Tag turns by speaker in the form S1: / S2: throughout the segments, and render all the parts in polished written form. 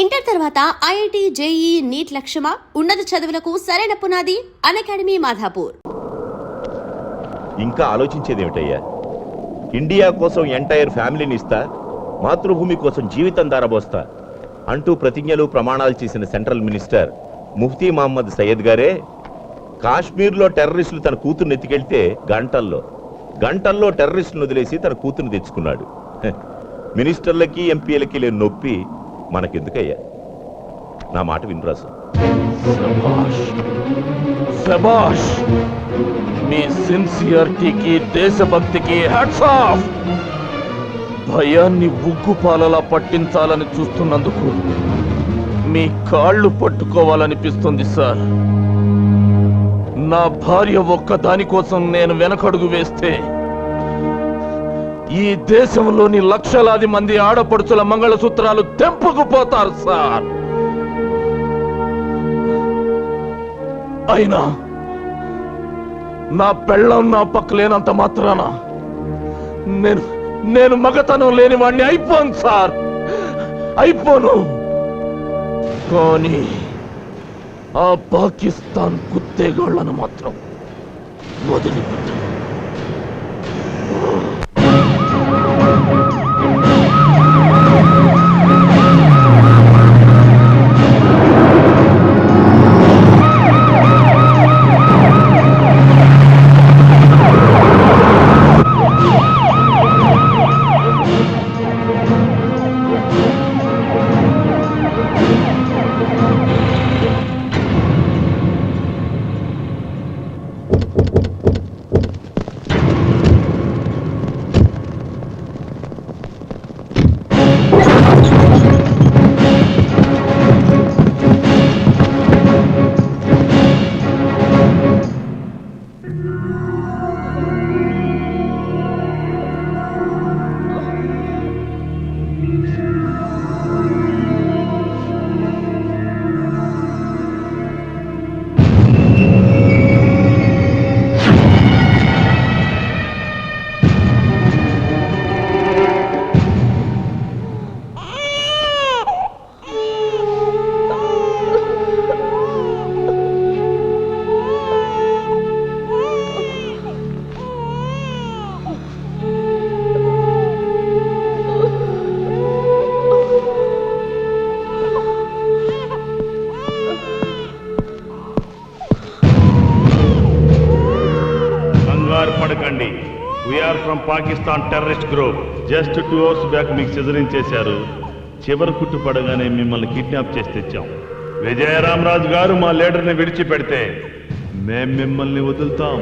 S1: Inter తర్వాత IIT, JEE, neat లక్ష్యమా? ఉన్నత చదువులకు సరైన పునాది అన్అకాడమీ మాధాపూర్.
S2: ఇంకా ఆలోచించేదేమిటయ్యా? ఇండియా కోసం ఎంటైర్ ఫ్యామిలీని ఇస్తా, మాతృభూమి కోసం జీవితం దారబోస్తా అంటూ ప్రతిజ్ఞలు ప్రమాణాలు చేసిన సెంట్రల్ మినిస్టర్ ముఫ్తీ మహమ్మద్ సయ్యద్ గారే కాశ్మీర్లో టెర్రరిస్టులు తన కూతుర్ని ఎత్తుకెళ్తే గంటల్లో టెర్రరిస్టులను వదిలేసి తన కూతుర్ని తెచ్చుకున్నాడు. మినిస్టర్లకి, ఎంపీలకి లేని నొప్పి మనకెందుకయ్యా? నా మాట వినరాసు.
S3: శభాష్, మీ సిన్సియరిటీకి, దేశభక్తికి హ్యాట్స్ ఆఫ్. భయాన్ని ఉగ్గుపాలలా పట్టించాలని చూస్తున్నందుకు మీ కాళ్ళు పట్టుకోవాలనిపిస్తుంది సార్. నా భార్య ఒక్కదాని కోసం నేను వెనకడుగు వేస్తే ఈ దేశంలోని లక్షలాది మంది ఆడపడుచుల మంగళసూత్రాలు తెంపుకుపోతారు సార్. అయినా నా పెళ్ళం నా పక్కలేనంత మాత్రాన నేను మగతనం లేని వాడిని అయిపోను సార్, అయిపోను. కానీ ఆ పాకిస్తాన్ కుత్తేగాళ్లను మాత్రం వదిలిపెట్టాను.
S4: We are from Pakistan terrorist group. Just 2 hours back మీకు సిజరింగ్ చేశారు. చివరి కుట్టు పడగానే మిమ్మల్ని కిడ్నాప్ చేసి తెచ్చాం. విజయరామరాజు గారు మా లీడర్ని విడిచిపెడితే మేం మిమ్మల్ని వదులుతాం.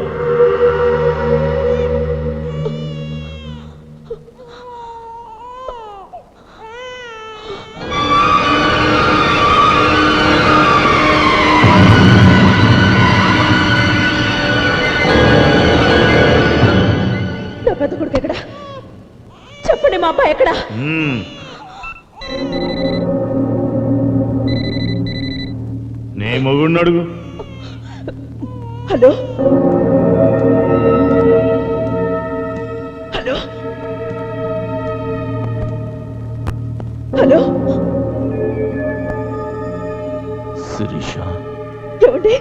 S5: చెప్పండి, మా అబ్బాయి ఎక్కడ?
S4: నీ మొగుడిని అడుగు.
S5: హలో హలో హలో
S3: శిరీష,
S5: ఏమండి?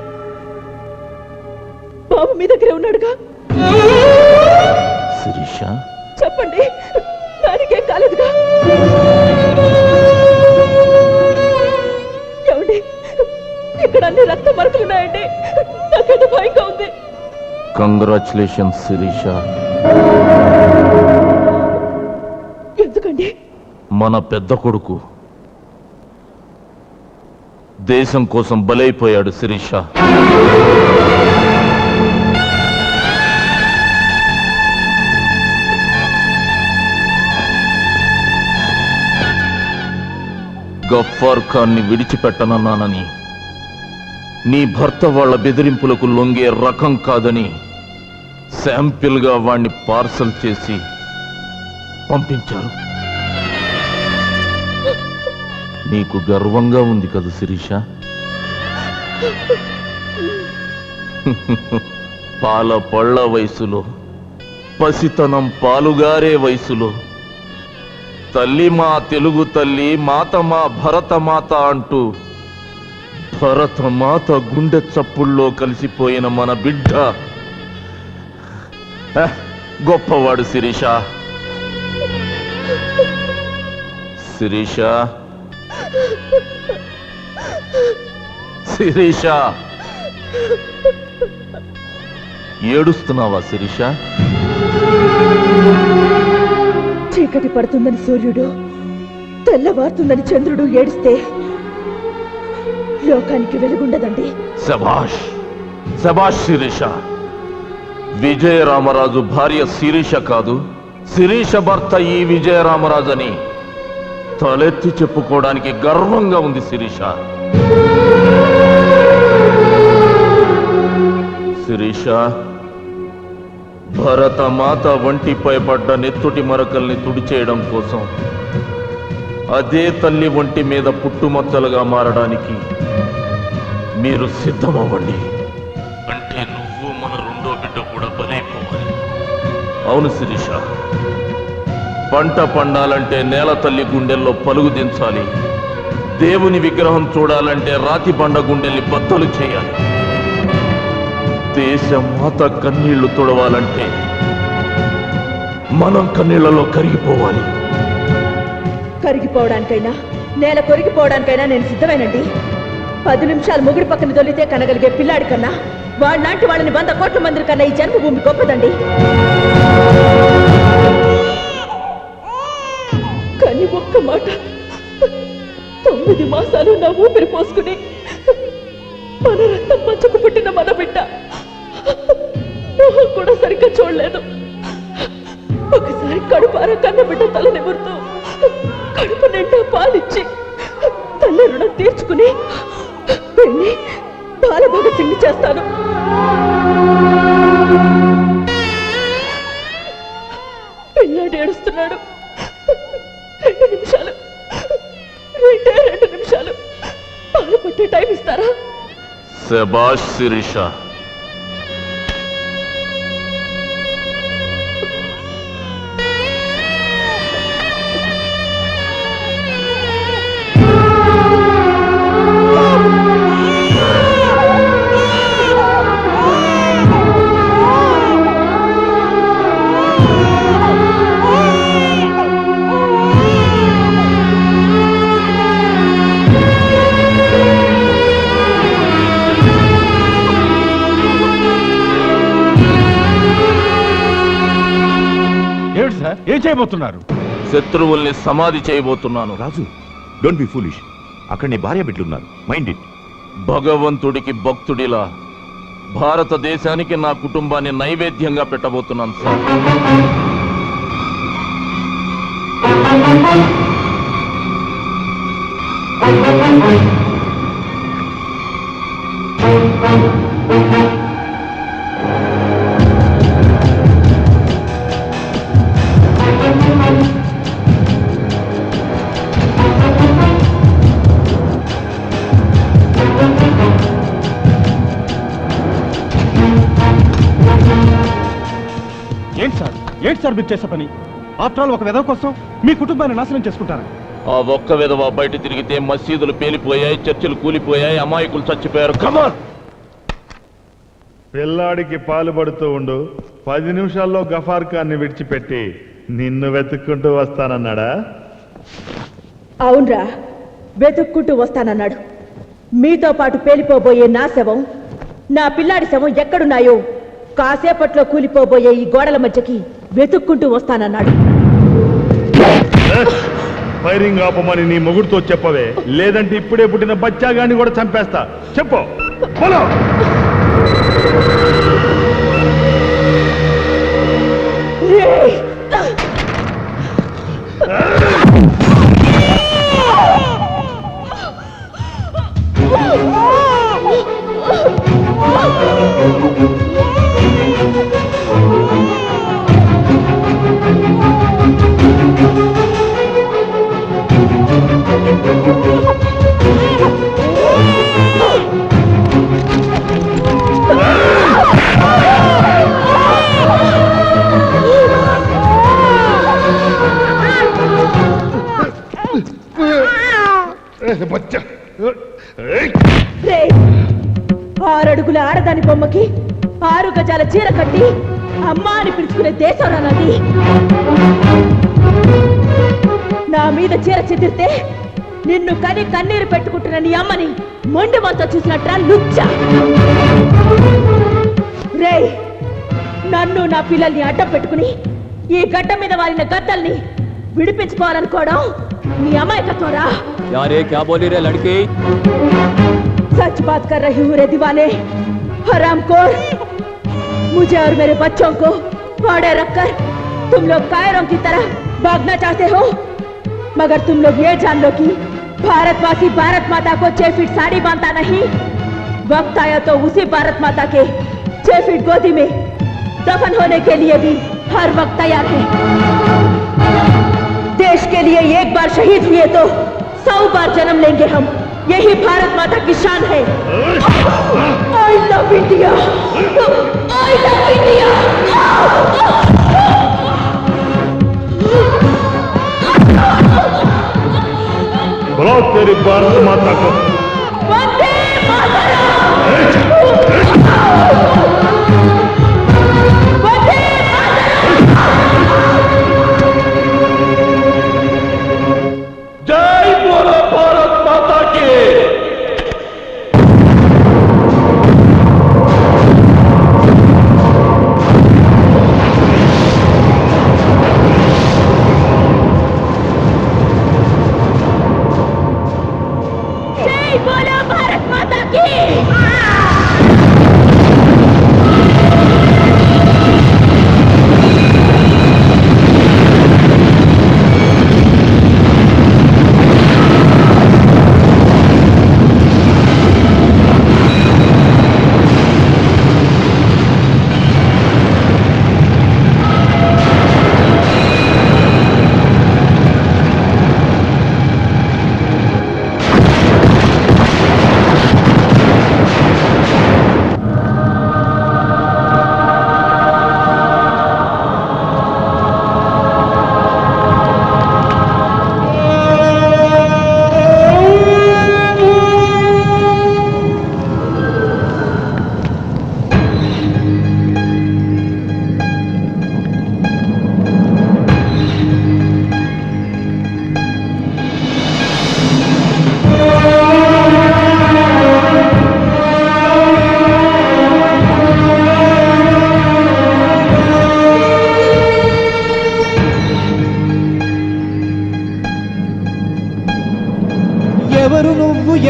S5: బాబు మీ దగ్గరే ఉన్నాడుగా?
S3: శిరీష,
S5: చెప్పండి, దానికేం కాలేదుగా? ఏమండి, ఇక్కడ అన్ని రక్త మరకలున్నాయండి. నాకైతే భయంగా ఉంది.
S3: కంగ్రాచులేషన్స్ శిరీష.
S5: ఎందుకండి?
S3: మన పెద్ద కొడుకు దేశం కోసం బలైపోయాడు శిరీష. గఫ్ఫార్ ఖాన్ని విడిచిపెట్టనన్నానని, నీ భర్త వాళ్ళ బెదిరింపులకు లొంగే రకం కాదని శాంపిల్గా వాణ్ణి పార్సల్ చేసి పంపించారు. నీకు గర్వంగా ఉంది కదా శిరీష? పాల పళ్ళ వయసులో, పసితనం పాలుగారే వయసులో తల్లి మా తెలుగు తల్లి, మాత మా భరతమాత అంటూ భరతమాత గుండె చప్పుల్లో కలిసిపోయిన మన బిడ్డ గొప్పవాడు శిరీష. శిరీష, శిరీష, ఏడుస్తున్నావా శిరీష?
S5: చీకటి పడుతుందని సూర్యుడు, తెల్లవారుతుందని చంద్రుడు ఏడిస్తే లోకానికి వెలుగుండదండి.
S3: శభాష్, శభాష్ శిరీష. విజయరామరాజు భార్య శిరీష కాదు, శిరీష భర్త ఈ విజయరామరాజు అని తలెత్తి చెప్పుకోవడానికి గర్వంగా ఉంది శిరీష. శిరీష, భరతమాత వంటిపై పడ్డ నెత్తుటి మరకల్ని తుడిచేయడం కోసం అదే తల్లి ఒంటి మీద పుట్టుమచ్చలుగా మారడానికి మీరు సిద్ధమవ్వండి. అంటే నువ్వు మన రెండో బిడ్డ కూడా బలైపోవాలి. అవును శిరీష, పంట పండాలంటే నేల తల్లి గుండెల్లో పలుగు దించాలి. దేవుని విగ్రహం చూడాలంటే రాతి బండ గుండెల్ని బద్దలు చేయాలి. దేశ మాత కన్నీళ్లు తుడవాలంటే మనం కన్నీళ్లలో కరిగిపోవాలి.
S5: కరిగిపోవడానికైనా నేల కొరిగిపోవడానికైనా నేను సిద్ధమేనండి. 10 నిమిషాలు ముగుడి పక్కన దొల్లితే కనగలిగే పిల్లాడి కన్నా వాళ్ళలాంటి వాళ్ళని 100 కోట్ల మంది కన్నా ఈ జన్మభూమి గొప్పదండి. కానీ ఒక్క మాట, 9 మాసాలు నా ఊపిరి పోసుకుని మన రక్తం పంచుకు పుట్టిన మన బిడ్డ మొహం కూడా సరిగ్గా చూడలేదు. ఒకసారి కడుపార కన్న బిడ్డ తల నిమురుతూ కడుపు నిండా పాలిచ్చి తల్లి రుణం తీర్చుకుని పెళ్లి బాలభగత్ సింగ్ చేస్తాను. పిల్లాడు ఏడుస్తున్నాడు. 2 నిమిషాలు, 2 నిమిషాలు పాలు పట్టే టైం ఇస్తారా?
S3: శభాష్ శిరీష.
S6: ఏం చేయబోతున్నారు?
S3: శత్రువుల్ని సమాధి చేయబోతున్నాను.
S2: రాజు, డోంట్ బి ఫూలిష్. అక్కడ నీ భార్య బిడ్డలున్నారు. Mind it.
S3: భగవంతుడికి భక్తుడిలా భారతదేశానికి నా కుటుంబాన్ని నైవేద్యంగా పెట్టబోతున్నాను సార్.
S6: ఏంటి సార్ మీరు చేసే పని? ఆఫ్టర్ ఆల్ ఒక విధవ కోసం మీ కుటుంబాన్ని నాశనం చేసుకుంటారా?
S3: ఆ ఒక్క విధవ బయట తిరిగితే మసీదులు పేలిపోయాయి, చర్చిలు కూలిపోయాయి, అమాయకులు చచ్చిపోయారు. కమాన్,
S4: పిల్లాడికి పాలు పడుతూ ఉండు. 10 నిమిషాల్లో గఫార్ ఖాన్ని విడిచిపెట్టి నిన్ను వెతుక్కుంటూ వస్తానన్నాడా?
S5: అవునరా, వెతుక్కుంటూ వస్తానన్నాడు. మీతో పాటు పేలిపోబోయే నా శవం, నా పిల్లాడి శవం ఎక్కడున్నాయో కాసేపట్లో కూలిపోబోయే ఈ గోడల మధ్యకి వెతుక్కుంటూ వస్తానన్నాడు.
S4: ఫైరింగ్ ఆపమని నీ మొగుడుతో చెప్పవే, లేదంటే ఇప్పుడే పుట్టిన బచ్చాగాన్ని కూడా చంపేస్తా. చెప్పు.
S5: రేయ్, 6 అడుగుల ఆడదాని బొమ్మకి 6 గజాల చీర కట్టి అమ్మా అని పిలుచుకునే దేశం నాది. నా మీద చీర చెదిరితే నిన్ను కని కన్నీరు పెట్టుకుంటున్న నీ అమ్మని మొండి మనతో చూసినట్రా లుచ్చ. రేయ్, నన్ను నా పిల్లల్ని అడ్డం పెట్టుకుని ఈ గడ్డ మీద వాలిన గద్దల్ని విడిపించుకోవాలనుకోవడం నీ అమాయకత్వరా.
S7: यारे क्या बोली रे लड़की?
S5: सच बात कर रही हूँ रे दीवाने, हरामखोर। मुझे और मेरे बच्चों को फाड़े रखकर तुम लोग कायरों की तरह भागना चाहते हो, मगर तुम लोग ये जान लो कि भारतवासी भारत माता को 6 फीट साड़ी बांधता नहीं। वक्त आया तो उसी भारत माता के 6 फीट गोदी में दफन होने के लिए भी हर वक्त तैयार है। देश के लिए एक बार शहीद हुए तो 100 बार जन्म लेंगे हम, यही भारत माता की शान है। I love India, I love India.
S4: बोलो तेरी भारत माता को।
S5: वंदे मातरम। वंदे
S3: जय बोलो भारत माता की।
S5: जय बोलो भारत माता की।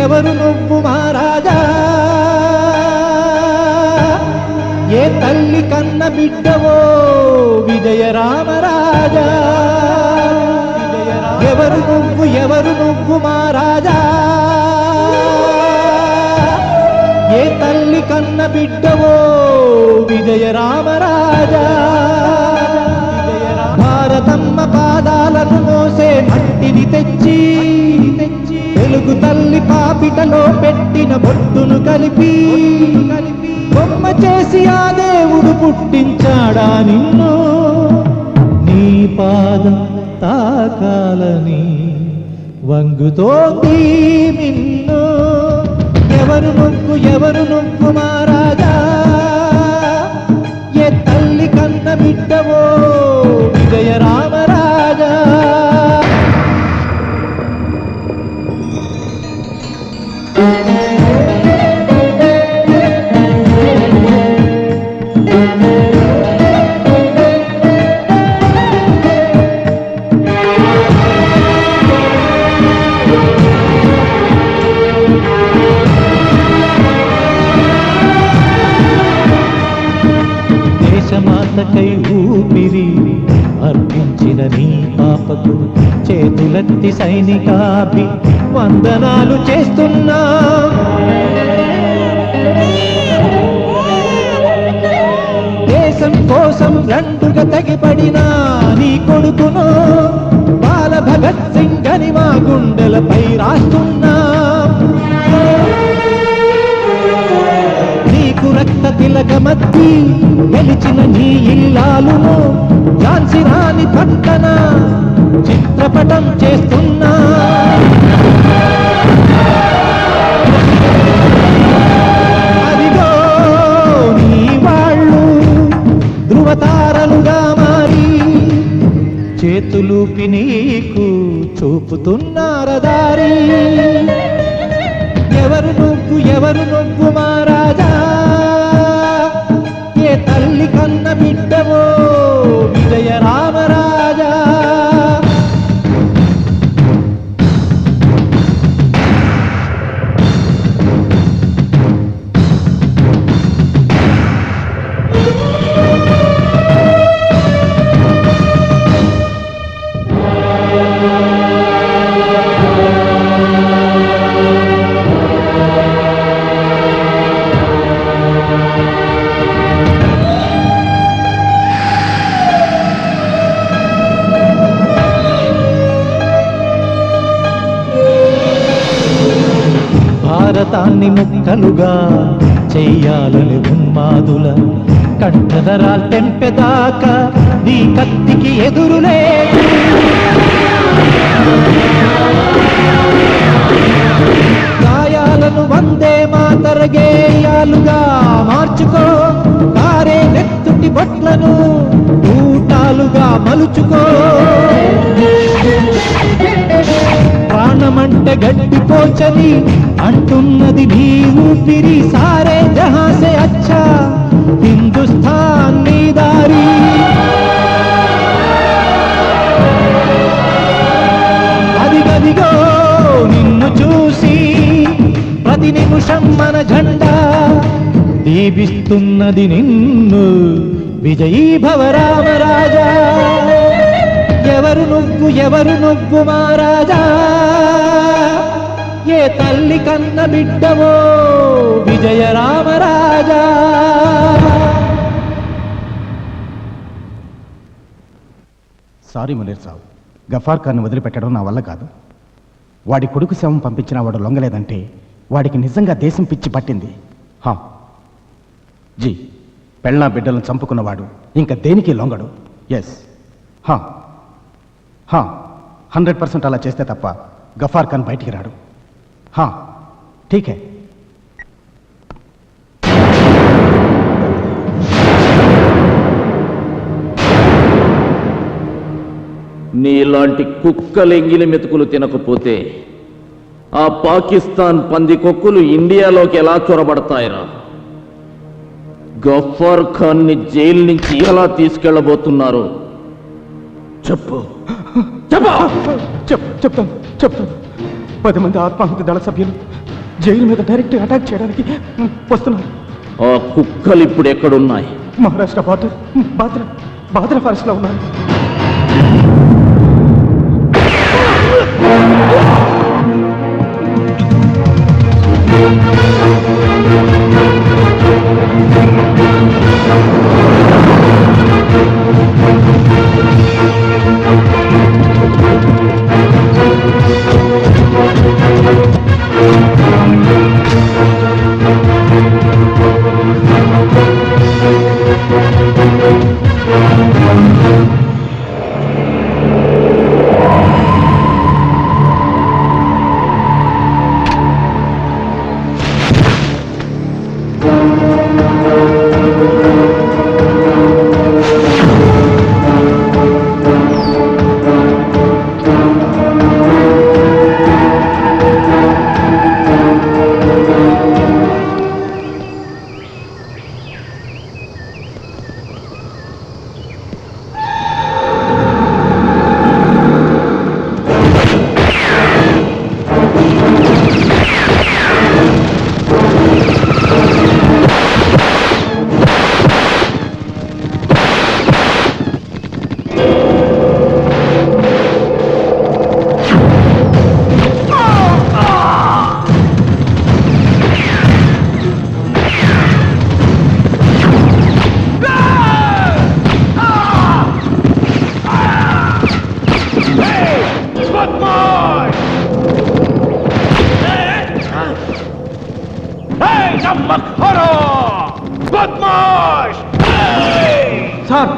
S8: ఎవరు నువ్వు మహారాజా, ఏ తల్లి కన్న బిడ్డవో విజయ రామరాజా. ఎవరు నువ్వు మహారాజా, ఏ తల్లి కన్న బిడ్డవో విజయ రామరాజా. భారతమ్మ పాదాలను మోసే మట్టిని తెచ్చి తెలుగు తల్లి పాపిటలో పెట్టిన బొట్టును కలిపి బొమ్మ చేసి ఆ దేవుడు పుట్టించాడా నిన్ను. నీ పాదం తాకాలని వంగుతోంది నిన్ను. ఎవరు నువ్వు మహారాజా, ఏ తల్లి కన్న బిడ్డవో విజయ రామరాజా. దేశమాతకై ఊపిరి అర్పించిన నీ పాపకు చేతులెత్తి సైనికాభి వందనాలు చేస్తున్నా. దేశం కోసం రెండుగా తెగిపడిన నీ కొడుకును బాల భగత్ సింగ్ అని మా గుండెలపై రాస్తున్నా. నీకు రక్త తిలకమద్ది గెలిచిన నీ ఇల్లాలును ఝాన్సీ రాణి పట్టణ చిత్రపటం చేస్తున్నా. చేతులూపి నీకు చూపుతున్నార దారి. ఎవరు నువ్వు మా రాజా, ఏ తల్లి కన్న బిడ్డవో విజయ రామరాజా. భారతాన్ని ముక్కలుగా చెయ్యాలని ఉన్మాదుల కంఠధరాల్ తెంపెదాకా నీ కత్తికి ఎదురులే. గాయాలను వందే మాతర గేయాలుగా మార్చుకో, కారే నెత్తుటి బొట్లను ఊటాలుగా మలుచుకో. ప్రాణమంటే గడ్డిపోచని అంటున్నది నీ ఊపిరి. సారే జహాసే అచ్చా హిందుస్థాన్ నీ దారి. అదిగదిగో నిన్ను చూసి ప్రతి నిమిషం మన జెండా దీపిస్తున్నది నిన్ను విజయీ భవ రామరాజా. ఎవరు నువ్వు మా రాజా, ఏ తల్లి కన్న బిడ్డవో విజయ రామరాజా.
S6: సారీ మునీర్ సాబ్, గఫార్ ఖాన్ వదిలిపెట్టడం నా వల్ల కాదు. వాడి కొడుకు శవం పంపించిన వాడు లొంగలేదంటే వాడికి నిజంగా దేశం పిచ్చి పట్టింది. జీ, పెళ్ళా బిడ్డలను చంపుకున్నవాడు ఇంకా దేనికి లొంగడు. ఎస్, 100% అలా చేస్తే తప్ప గఫార్ ఖాన్ బయటికి రాడు. ఠీకే.
S3: నీలాంటి కుక్కలెంగిలి మెతుకులు తినకపోతే ఆ పాకిస్తాన్ పందికొక్కులు ఇండియాలోకి ఎలా చొరబడతాయిరా? గఫార్ ఖాన్ ని జైలు నుంచి ఎలా తీసుకెళ్లబోతున్నారు చెప్పు.
S6: చెప్తాను. 10 మంది ఆత్మాహుతి దళ సభ్యులు జైలు మీద డైరెక్ట్ అటాక్ చేయడానికి వస్తున్నారు.
S3: ఆ కుక్కలు ఇప్పుడు ఎక్కడున్నాయి?
S6: మహారాష్ట్ర బార్డర్ బాద్రా ఫారెస్ట్ లో ఉన్నారు.
S8: సార్